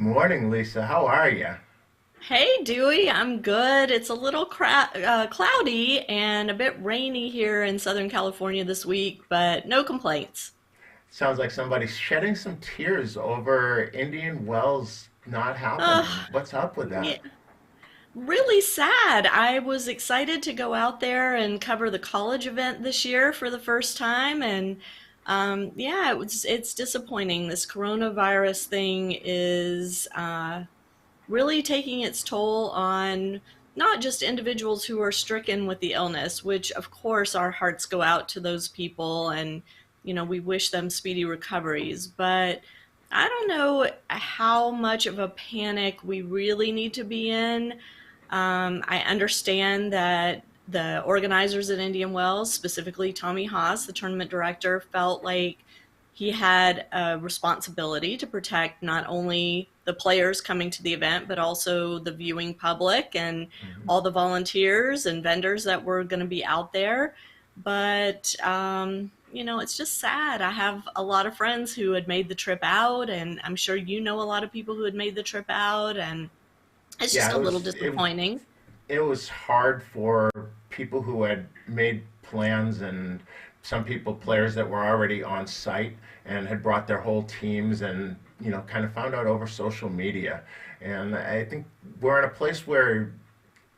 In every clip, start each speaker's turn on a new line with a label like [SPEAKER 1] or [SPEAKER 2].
[SPEAKER 1] morning, Lisa. How are you?
[SPEAKER 2] Hey Dewey, I'm good. It's a little cloudy and a bit rainy here in Southern California this week, but no complaints.
[SPEAKER 1] Sounds like somebody's shedding some tears over Indian Wells not
[SPEAKER 2] Ugh,
[SPEAKER 1] happening. What's up with
[SPEAKER 2] yeah,
[SPEAKER 1] that?
[SPEAKER 2] really sad. I was excited to go out there and cover the college event this year for the first time, and yeah, it's disappointing. This coronavirus thing is really taking its toll on not just individuals who are stricken with the illness, which of course our hearts go out to those people and we wish them speedy recoveries, but I don't know how much of a panic we really need to be in. I understand that the organizers at Indian Wells, specifically Tommy Haas, the tournament director, felt like he had a responsibility to protect not only the players coming to the event, but also the viewing public and
[SPEAKER 1] Mhm.
[SPEAKER 2] all the volunteers and vendors that were going to be out there. But, it's just sad. I have a lot of friends who had made the trip out, and I'm sure you know a lot of people who had made the trip out, and it's just
[SPEAKER 1] Yeah,
[SPEAKER 2] a
[SPEAKER 1] it
[SPEAKER 2] little
[SPEAKER 1] was it,
[SPEAKER 2] disappointing.
[SPEAKER 1] it was hard for people who had made plans and some people players that were already on site and had brought their whole teams and kind of found out over social media. And I think we're in a place where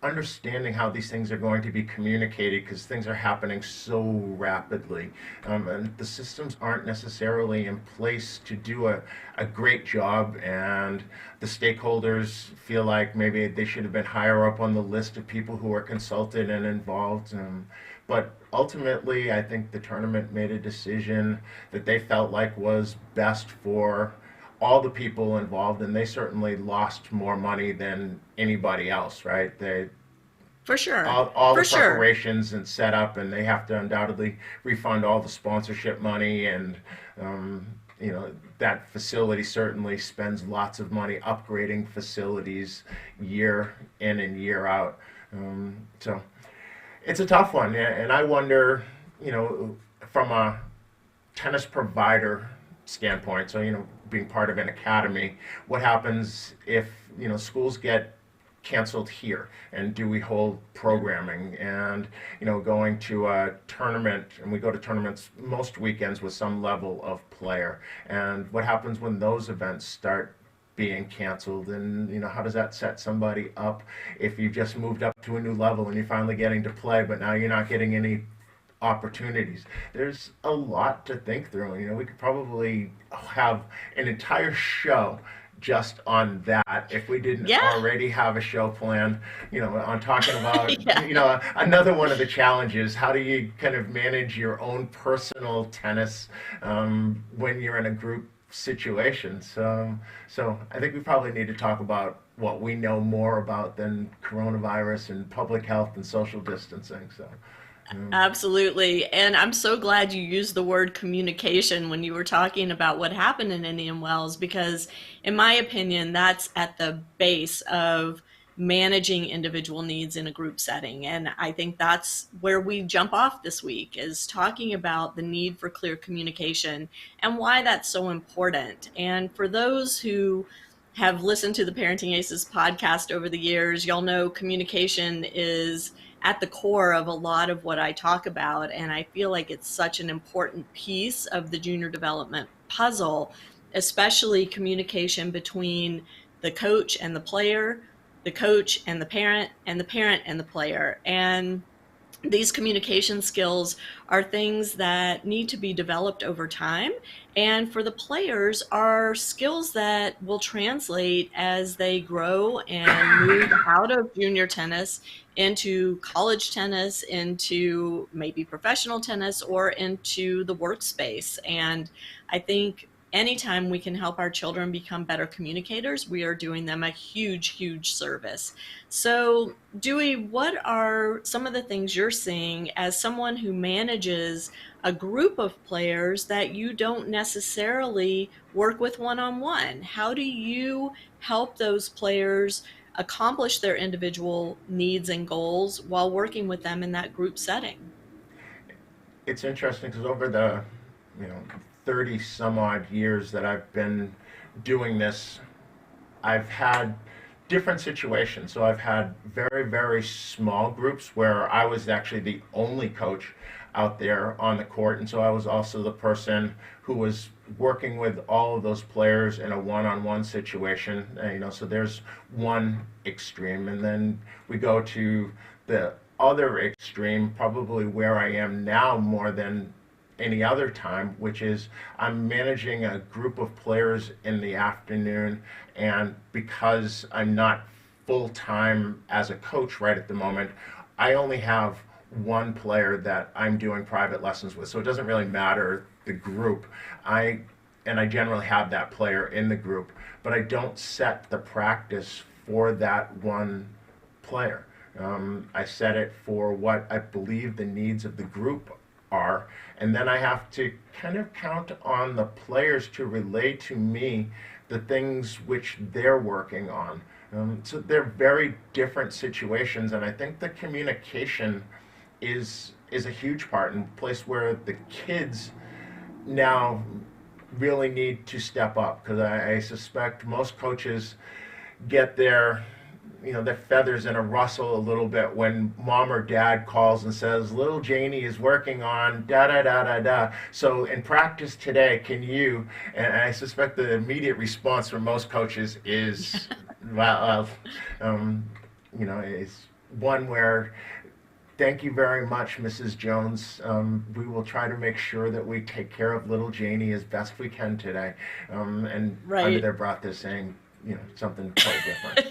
[SPEAKER 1] understanding how these things are going to be communicated because things are happening so rapidly. And the systems aren't necessarily in place to do a great job, and the stakeholders feel like maybe they should have been higher up on the list of people who are consulted and involved. But ultimately, I think the tournament made a decision that they felt like was best for all the people involved, and they certainly lost more money than anybody else, right?
[SPEAKER 2] For sure.
[SPEAKER 1] All the
[SPEAKER 2] For sure.
[SPEAKER 1] preparations and setup, and they have to undoubtedly refund all the sponsorship money, and um, that facility certainly spends lots of money upgrading facilities year in and year out. So it's a tough one, and I wonder, from a tennis provider standpoint, so being part of an academy, what happens if schools get canceled here, and do we hold programming, and going to a tournament, and we go to tournaments most weekends with some level of player, and what happens when those events start being canceled, and how does that set somebody up if you just moved up to a new level and you're finally getting to play, but now you're not getting any opportunities. There's a lot to think through. We could probably have an entire show just on that if we didn't
[SPEAKER 2] Yeah.
[SPEAKER 1] already have a show planned, on talking about,
[SPEAKER 2] Yeah.
[SPEAKER 1] another one of the challenges. How do you kind of manage your own personal tennis when you're in a group situation? So I think we probably need to talk about what we know more about than coronavirus and public health and social distancing. So. Um,
[SPEAKER 2] Absolutely. And I'm so glad you used the word communication when you were talking about what happened in Indian Wells, because, in my opinion, that's at the base of managing individual needs in a group setting. And I think that's where we jump off this week, is talking about the need for clear communication and why that's so important. And for those who have listened to the Parenting Aces podcast over the years, y'all know communication is at the core of a lot of what I talk about. And I feel like it's such an important piece of the junior development puzzle, especially communication between the coach and the player, the coach and the parent, and the parent and the player. And these communication skills are things that need to be developed over time, and for the players are skills that will translate as they grow and move out of junior tennis into college tennis, into maybe professional tennis, or into the workspace. And I think anytime we can help our children become better communicators, we are doing them a huge service. So, Dewey, what are some of the things you're seeing as someone who manages a group of players that you don't necessarily work with one on one? How do you help those players accomplish their individual needs and goals while working with them in that group setting?
[SPEAKER 1] it's interesting because over the you know 30 some odd years that I've been doing this I've had different situations. So I've had very, very small groups where I was actually the only coach out there on the court, and so I was also the person who was working with all of those players in a one-on-one situation. So there's one extreme, and then we go to the other extreme, probably where I am now more than any other time, which is I'm managing a group of players in the afternoon, and because I'm not full time as a coach right at the moment, I only have one player that I'm doing private lessons with. So it doesn't really matter the group. I generally have that player in the group, but I don't set the practice for that one player. I set it for what I believe the needs of the group are, and then I have to kind of count on the players to relay to me the things which they're working on. So they're very different situations, and I think the communication is a huge part, and a place where the kids now really need to step up, because I suspect most coaches get their feathers in a rustle a little bit when mom or dad calls and says, little Janie is working on da da da da da. So in practice today, can you? And I suspect the immediate response from most coaches is, well, is one where, thank you very much, Mrs. Jones. We will try to make sure that we take care of little Janie as best we can today. And
[SPEAKER 2] Right.
[SPEAKER 1] under their breath, they're saying, something quite different.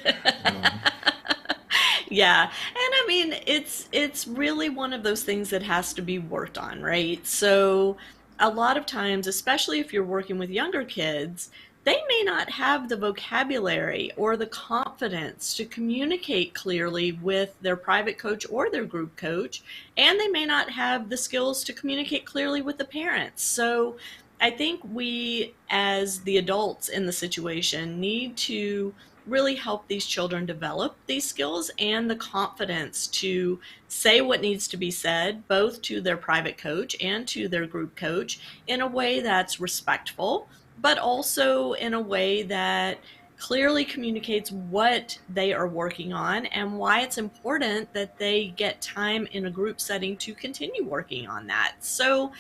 [SPEAKER 2] Yeah. And I mean, it's really one of those things that has to be worked on, right? So a lot of times, especially if you're working with younger kids, they may not have the vocabulary or the confidence to communicate clearly with their private coach or their group coach, and they may not have the skills to communicate clearly with the parents. So I think we, as the adults in the situation, need to really help these children develop these skills and the confidence to say what needs to be said, both to their private coach and to their group coach, in a way that's respectful, but also in a way that clearly communicates what they are working on and why it's important that they get time in a group setting to continue working on that. So,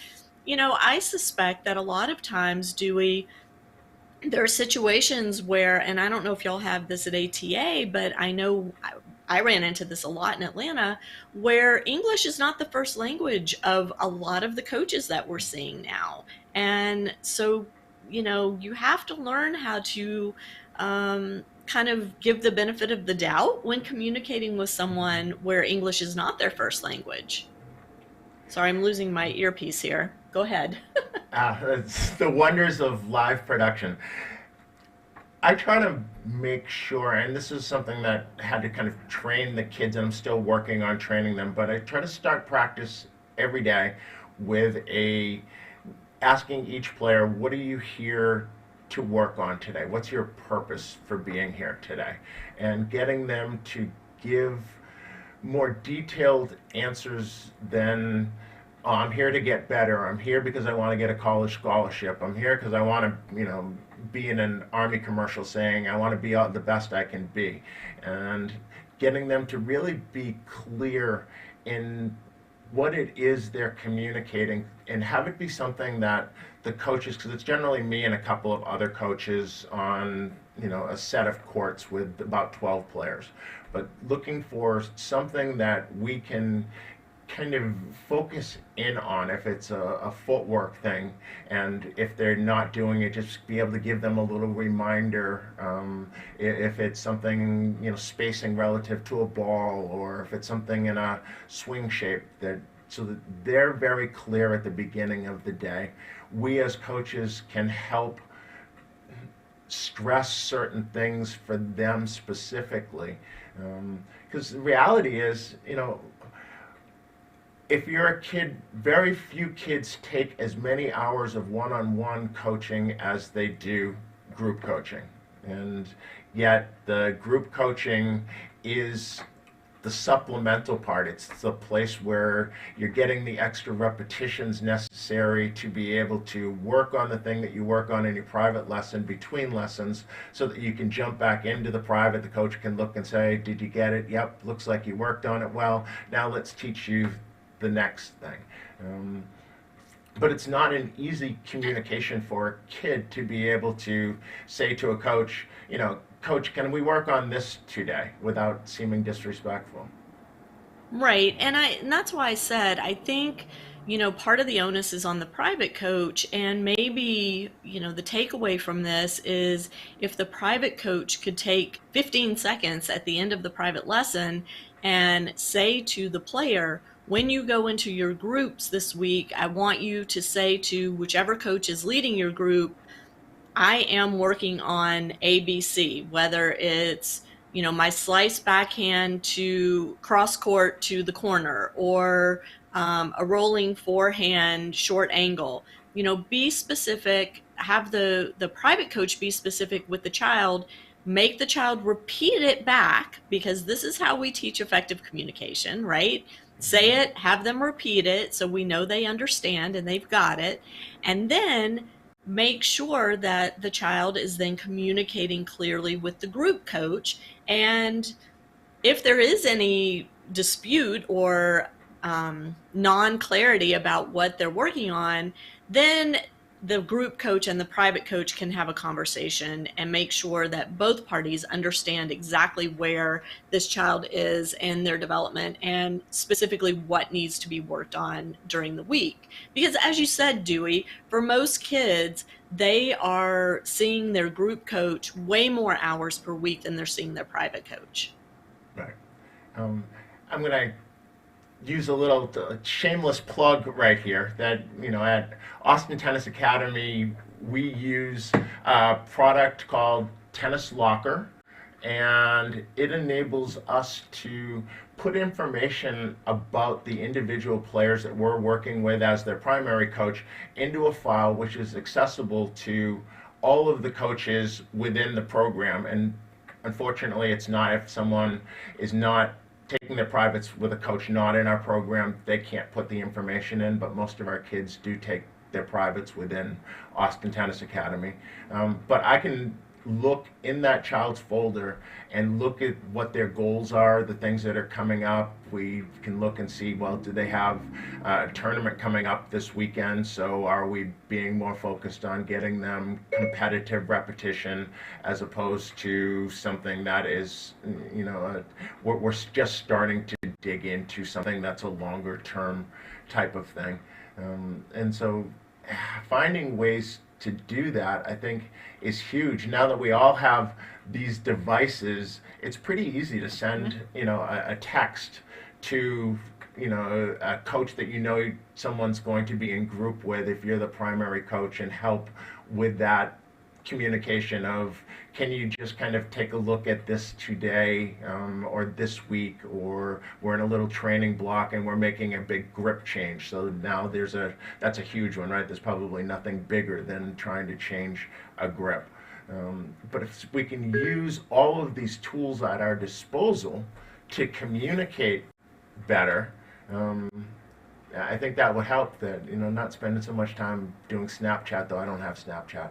[SPEAKER 2] I suspect that a lot of times, Dewey, there are situations where, and I don't know if y'all have this at ATA, but I know I ran into this a lot in Atlanta, where English is not the first language of a lot of the coaches that we're seeing now. And so, you have to learn how to kind of give the benefit of the doubt when communicating with someone where English is not their first language. Sorry, I'm losing my earpiece here. Go ahead.
[SPEAKER 1] It's the wonders of live production. I try to make sure, and this is something that I had to kind of train the kids, and I'm still working on training them, but I try to start practice every day with asking each player, what are you here to work on today? What's your purpose for being here today? And getting them to give more detailed answers than, oh, I'm here to get better. I'm here because I want to get a college scholarship. I'm here because I want to, be in an Army commercial saying I want to be the best I can be. And getting them to really be clear in what it is they're communicating, and have it be something that the coaches, because it's generally me and a couple of other coaches on a set of courts with about 12 players, but looking for something that we can kind of focus in on. If it's a footwork thing, and if they're not doing it, just be able to give them a little reminder. If it's something, spacing relative to a ball, or if it's something in a swing shape, so that they're very clear at the beginning of the day. We as coaches can help stress certain things for them specifically, because the reality is, if you're a kid, very few kids take as many hours of one-on-one coaching as they do group coaching. And yet the group coaching is the supplemental part. It's the place where you're getting the extra repetitions necessary to be able to work on the thing that you work on in your private lesson between lessons, so that you can jump back into the private. The coach can look and say, did you get it? Yep, looks like you worked on it well. Now let's teach you the next thing. But it's not an easy communication for a kid to be able to say to a coach, Coach, can we work on this today, without seeming disrespectful?
[SPEAKER 2] Right. And that's why I said I think, part of the onus is on the private coach, and maybe, the takeaway from this is if the private coach could take 15 seconds at the end of the private lesson and say to the player, when you go into your groups this week, I want you to say to whichever coach is leading your group, I am working on ABC, whether it's, my slice backhand to cross court to the corner, or a rolling forehand short angle. Be specific, have the private coach be specific with the child, make the child repeat it back, because this is how we teach effective communication, right? Say it, have them repeat it so we know they understand and they've got it, and then make sure that the child is then communicating clearly with the group coach. And if there is any dispute or non-clarity about what they're working on, then the group coach and the private coach can have a conversation and make sure that both parties understand exactly where this child is in their development, and specifically what needs to be worked on during the week. Because as you said, Dewey, for most kids, they are seeing their group coach way more hours per week than they're seeing their private coach.
[SPEAKER 1] Right. I'm going to use a little shameless plug right here that, at Austin Tennis Academy, we use a product called Tennis Locker, and it enables us to put information about the individual players that we're working with as their primary coach into a file which is accessible to all of the coaches within the program. And unfortunately, it's not, if someone is not taking their privates with a coach not in our program, they can't put the information in, but most of our kids do take their privates within Austin Tennis Academy. But I can look in that child's folder and look at what their goals are, the things that are coming up. We can look and see, well, do they have a tournament coming up this weekend? So are we being more focused on getting them competitive repetition as opposed to something that is, we're just starting to dig into something that's a longer term type of thing. And so finding ways to do that, I think, is huge. Now that we all have these devices, it's pretty easy to send, a text to, a coach that someone's going to be in group with, if you're the primary coach, and help with that communication of, can you just kind of take a look at this today, or this week, or we're in a little training block and we're making a big grip change. So now that's a huge one, right? There's probably nothing bigger than trying to change a grip. But if we can use all of these tools at our disposal to communicate better, I think that would help. That, not spending so much time doing Snapchat, though I don't have Snapchat.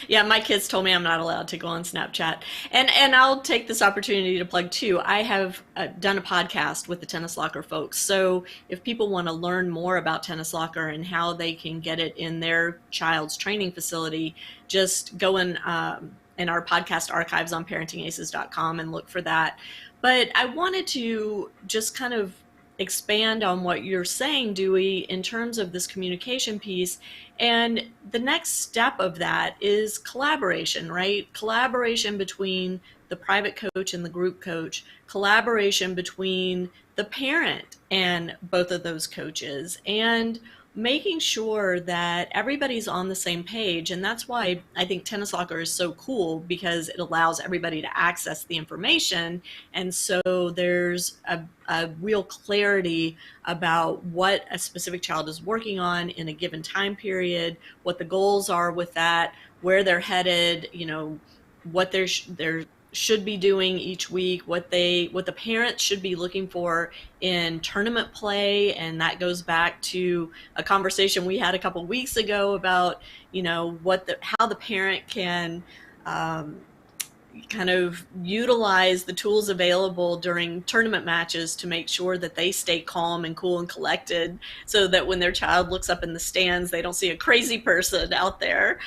[SPEAKER 2] Yeah, my kids told me I'm not allowed to go on Snapchat. And I'll take this opportunity to plug too. I have done a podcast with the Tennis Locker folks. So if people want to learn more about Tennis Locker and how they can get it in their child's training facility, just go in our podcast archives on parentingaces.com and look for that. But I wanted to just kind of expand on what you're saying, Dewey, in terms of this communication piece. And the next step of that is collaboration, right? Collaboration between the private coach and the group coach, collaboration between the parent and both of those coaches, and making sure that everybody's on the same page. And that's why I think Tennis Locker is so cool, because it allows everybody to access the information. And so there's a real clarity about what a specific child is working on in a given time period, what the goals are with that, where they're headed, what they're should be doing each week, what the parents should be looking for in tournament play. And that goes back to a conversation we had a couple weeks ago about, how the parent can kind of utilize the tools available during tournament matches to make sure that they stay calm and cool and collected, so that when their child looks up in the stands, they don't see a crazy person out there.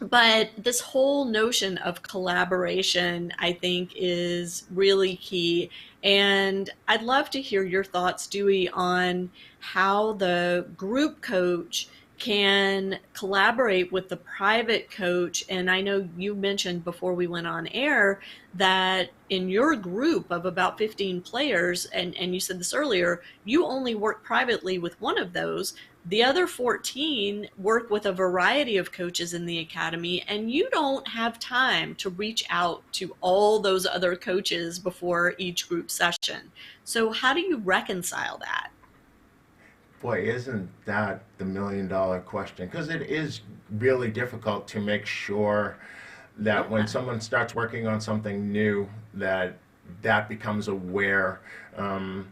[SPEAKER 2] But this whole notion of collaboration, I think, is really key. And I'd love to hear your thoughts, Dewey, on how the group coach can collaborate with the private coach. And I know you mentioned before we went on air that in your group of about 15 players, and you said this earlier, you only work privately with one of those. The other 14 work with a variety of coaches in the academy, and you don't have time to reach out to all those other coaches before each group session. So how do you reconcile that?
[SPEAKER 1] Boy, isn't that the $1 million question? Because it is really difficult to make sure that when
[SPEAKER 2] Yeah.
[SPEAKER 1] someone starts working on something new, that becomes aware. Um,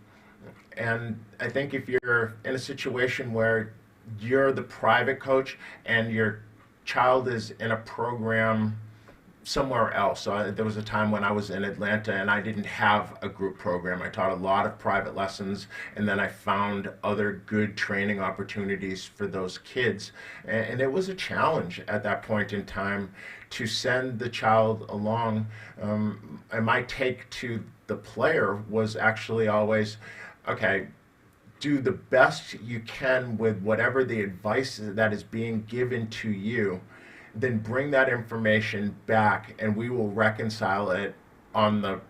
[SPEAKER 1] and I think if you're in a situation where you're the private coach and your child is in a program somewhere else. So there was a time when I was in Atlanta and I didn't have a group program. I taught a lot of private lessons, and then I found other good training opportunities for those kids. And it was a challenge at that point in time to send the child along. And my take to the player was actually always, okay, do the best you can with whatever the advice that is being given to you, then bring that information back and we will reconcile it on the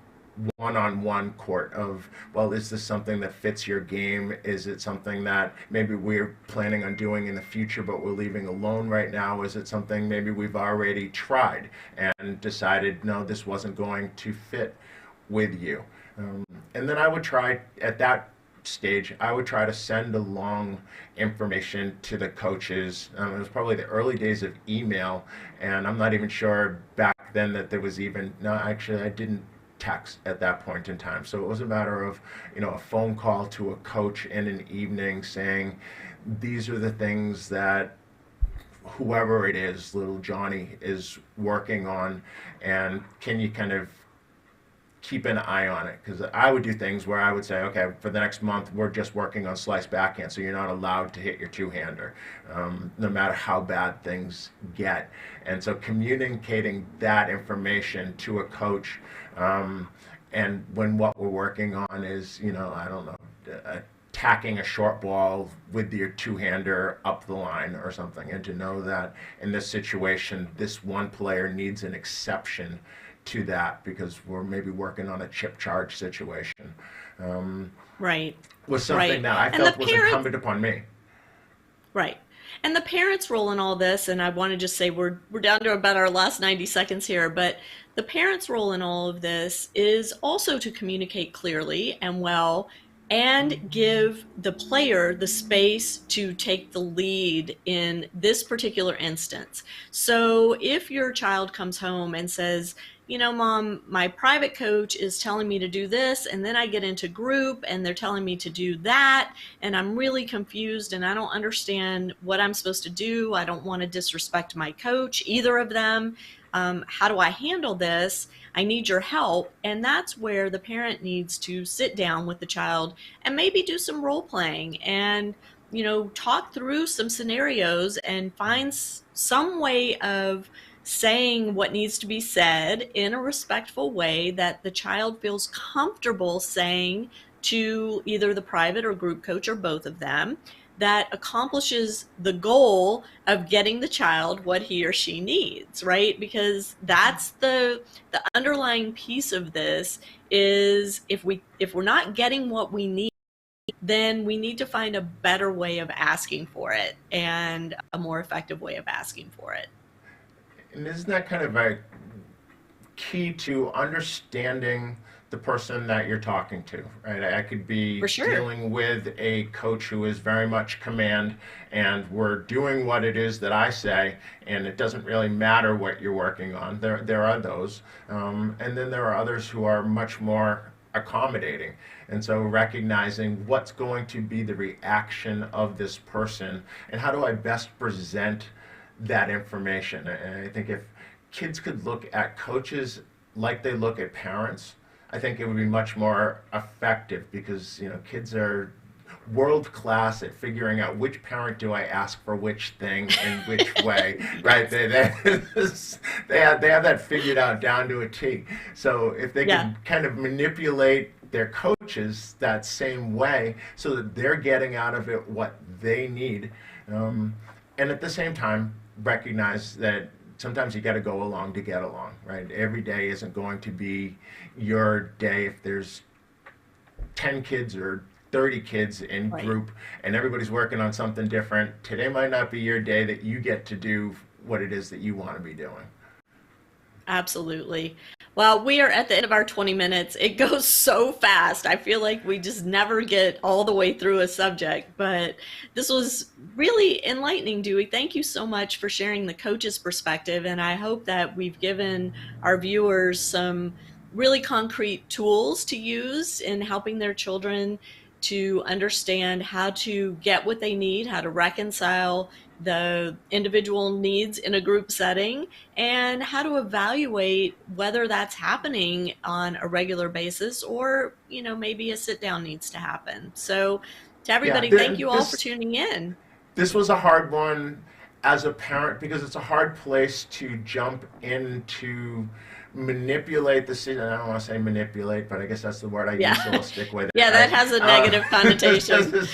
[SPEAKER 1] one-on-one court of, well, is this something that fits your game? Is it something that maybe we're planning on doing in the future but we're leaving alone right now? Is it something maybe we've already tried and decided, no, this wasn't going to fit with you? And then I would try at that stage, I would try to send along information to the coaches. It was probably the early days of email, and I'm not even sure back then that there was even, no, actually, I didn't text at that point in time. So it was a matter of, a phone call to a coach in an evening saying, these are the things that whoever it is, little Johnny, is working on, and can you kind of keep an eye on it? Because I would do things where I would say, okay, for the next month, we're just working on slice backhand, so you're not allowed to hit your two-hander, no matter how bad things get. And so communicating that information to a coach, and when what we're working on is, I don't know, tacking a short ball with your two-hander up the line or something, and to know that in this situation, this one player needs an exception to that because we're maybe working on a chip charge situation,
[SPEAKER 2] Right.
[SPEAKER 1] was something
[SPEAKER 2] Right.
[SPEAKER 1] that I
[SPEAKER 2] And the
[SPEAKER 1] felt was
[SPEAKER 2] parent
[SPEAKER 1] incumbent upon me.
[SPEAKER 2] Right. And the parents' role in all this, and I want to just say we're down to about our last 90 seconds here, but the parents' role in all of this is also to communicate clearly and well and give the player the space to take the lead in this particular instance. So if your child comes home and says, Mom, my private coach is telling me to do this, and then I get into group and they're telling me to do that, and I'm really confused and I don't understand what I'm supposed to do. I don't want to disrespect my coach, either of them. How do I handle this? I need your help. And that's where the parent needs to sit down with the child and maybe do some role playing and talk through some scenarios and find some way of saying what needs to be said in a respectful way that the child feels comfortable saying to either the private or group coach or both of them, that accomplishes the goal of getting the child what he or she needs, right? Because that's the underlying piece of this is if we're not getting what we need, then we need to find a better way of asking for it and a more effective way of asking for it.
[SPEAKER 1] And isn't that kind of a key to understanding the person that you're talking to, right? I could be
[SPEAKER 2] For sure.
[SPEAKER 1] dealing with a coach who is very much command, and we're doing what it is that I say, and it doesn't really matter what you're working on. There are those, and then there are others who are much more accommodating. And so recognizing what's going to be the reaction of this person, and how do I best present that information. And I think if kids could look at coaches like they look at parents, I think it would be much more effective, because kids are world class at figuring out which parent do I ask for which thing in which way, right? They have that figured out down to a T. So if they can kind of manipulate their coaches that same way, so that they're getting out of it what they need, and at the same time recognize that sometimes you got to go along to get along, right? Every day isn't going to be your day. If there's 10 kids or 30 kids in group and everybody's working on something different, today might not be your day that you get to do what it is that you want to be doing.
[SPEAKER 2] Absolutely. Well, we are at the end of our 20 minutes. It goes so fast. I feel like we just never get all the way through a subject, but this was really enlightening, Duey. Thank you so much for sharing the coach's perspective, and I hope that we've given our viewers some really concrete tools to use in helping their children to understand how to get what they need, how to reconcile the individual needs in a group setting, and how to evaluate whether that's happening on a regular basis, or maybe a sit down needs to happen. So to everybody, thank you all for tuning in.
[SPEAKER 1] This was a hard one as a parent, because it's a hard place to jump into, manipulate the situation. I don't want to say manipulate, but I guess that's the word I use, so I'll stick with it.
[SPEAKER 2] Yeah, that has a negative connotation.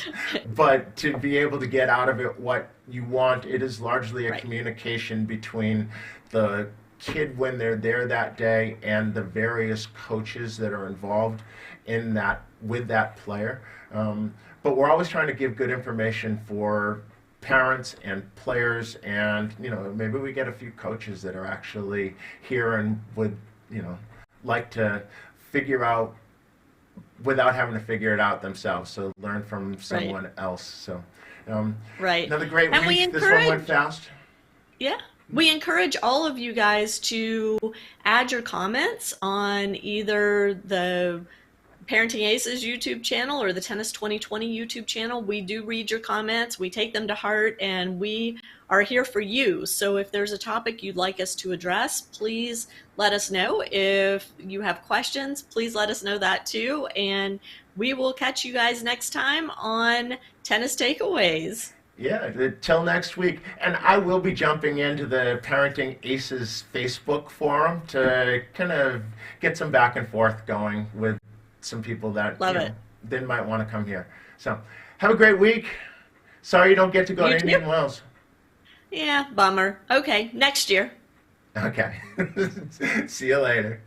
[SPEAKER 1] But to be able to get out of it what you want, it is largely a communication between the kid when they're there that day and the various coaches that are involved in that, with that player. But we're always trying to give good information for parents and players, and maybe we get a few coaches that are actually here and would like to figure out without having to figure it out themselves, so learn from someone else. So another great week. This one went fast.
[SPEAKER 2] Yeah, we encourage all of you guys to add your comments on either the Parenting Aces YouTube channel or the Tennis 2020 YouTube channel. We do read your comments, we take them to heart, and we are here for you. So if there's a topic you'd like us to address, please let us know. If you have questions, please let us know that too. And we will catch you guys next time on Tennis Takeaways.
[SPEAKER 1] Yeah, till next week. And I will be jumping into the Parenting Aces Facebook forum to kind of get some back and forth going with some people that they might want to come here. So have a great week. Sorry you don't get to go to Indian Wells.
[SPEAKER 2] Yeah, bummer. Okay, next year.
[SPEAKER 1] Okay. See you later.